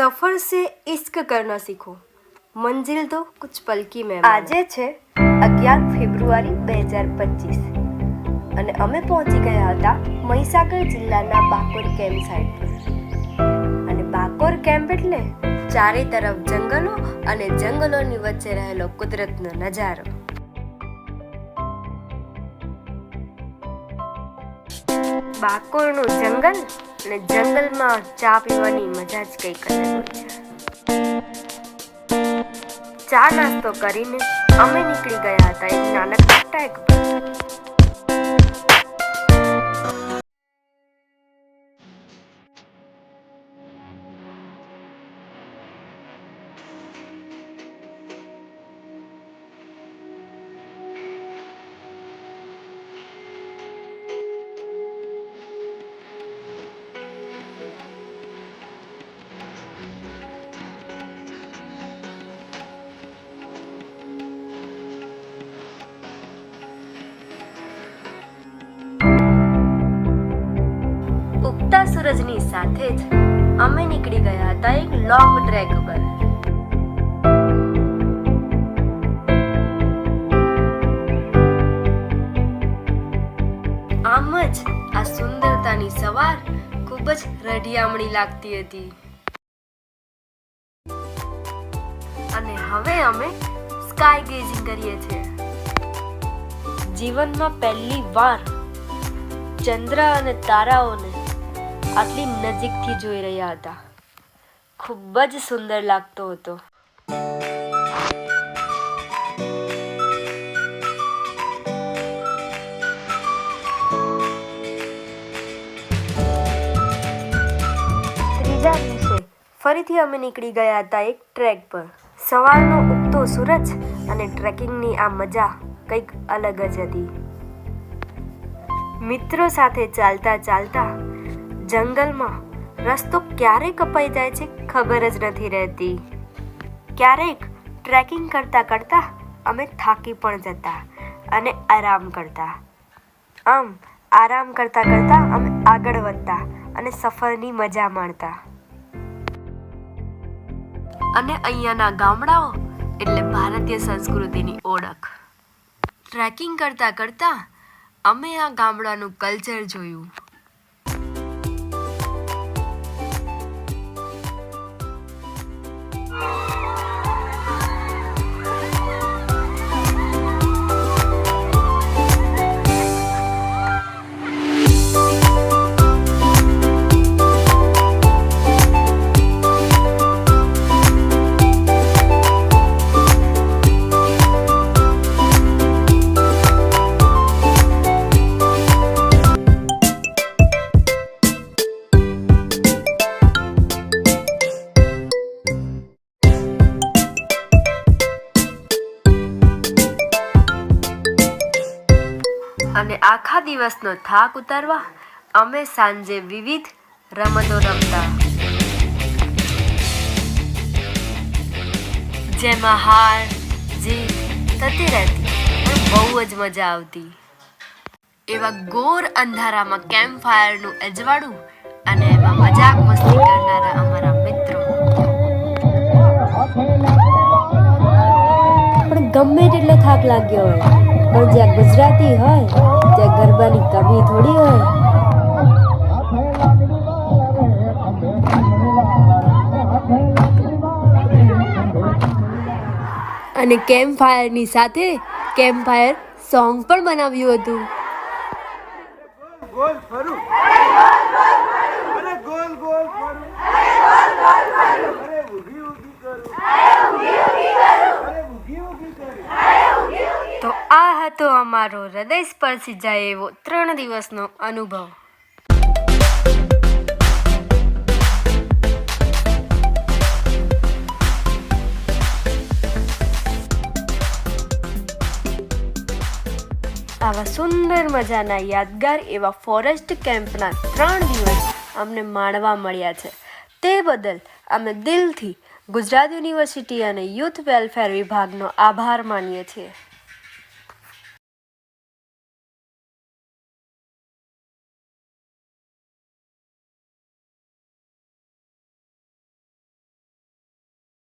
सफर से इश्क करना सीखो, मंजिल तो कुछ पल की में। આજે છે 11 ફેબ્રુઆરી 2025 અને અમે પહોંચી ગયા હતા મહીસાગર જિલ્લાના બાકોર કેમ્પ સાઇટ પર. અને બાકોર કેમ્પ એટલે ચારે તરફ જંગલો અને જંગલોની વચ્ચે રહેલો કુદરતનો નજારો. બાકોરનું જંગલ અને જંગલમાં ચા પીવાની મજા જ કંઈક અલગ હોય છે. ચા નાસ્તો કરીને અમે નીકળી ગયા હતા એક નાનકડા ટ્રેક પર. ઉગતા સૂરજની સાથે જ અમે નીકળી ગયા હતા એક લોંગ ટ્રેક પર. આમ જ આ સુંદરતાની સવાર ખૂબ જ રઢિયામણી લાગતી હતી. અને હવે અમે સ્કાય ગેઝિંગ કરીએ છીએ. જીવનમાં પહેલી વાર ચંદ્ર અને તારાઓને આટલી નજીકથી જોઈ રહ્યા હતા. ખૂબ જ સુંદર લાગતો હતો. ત્રીજા દિવસે ફરીથી અમે નીકળી ગયા હતા એક ટ્રેક પર. સવારનો ઉગતો સૂરજ અને ટ્રેકિંગની આ મજા કંઈક અલગ જ હતી. મિત્રો સાથે ચાલતા ચાલતા જંગલમાં રસ્તો ક્યારે કપાઈ જાય છે ખબર જ નથી રહેતી. ક્યારેક ટ્રેકિંગ કરતા કરતા અમે થાકી પણ જતા અને આરામ કરતા. આમ આરામ કરતા કરતા અમે આગળ વધતા અને સફરની મજા માણતા. અને અહીંયાના ગામડાઓ એટલે ભારતીય સંસ્કૃતિની ઓળખ. ટ્રેકિંગ કરતા કરતા અમે આ ગામડાનું કલ્ચર જોયું. અને આખા દિવસનો થાક ઉતારવા અમે સાંજે વિવિધ રમતો રમતા, જેમાં હાર જીત થતી રહેતી અને બહુ જ મજા આવતી. એવા ઘોર અંધારામાં કેમ્પ ફાયરનું અજવાળું અને એમાં મજાક મસ્તી કરનારા અમારા મિત્રો. પણ ગમે તેટલો થાક લાગ્યો હોય, પણ જ્યાં ગુજરાતી હોય ત્યાં ગરબાની કમી થોડી હોય. અને કેમ્પ ફાયરની સાથે કેમ્પ ફાયર સોંગ પણ બનાવ્યું હતું. ગોલ ફરું અરે ગોલ ગોલ ફરું અરે ઊભી ઊભી કરું અરે ઊભી ઊભી કરું. તો આ હતો અમારો હૃદય સ્પર્શી જાય એવો 3 દિવસનો અનુભવ. આવા સુંદર મજાના યાદગાર એવા ફોરેસ્ટ કેમ્પના 3 દિવસ અમને માણવા મળ્યા છે. તે બદલ અમે દિલથી ગુજરાત યુનિવર્સિટી અને યુથ વેલફેર વિભાગનો આભાર માનીએ છીએ.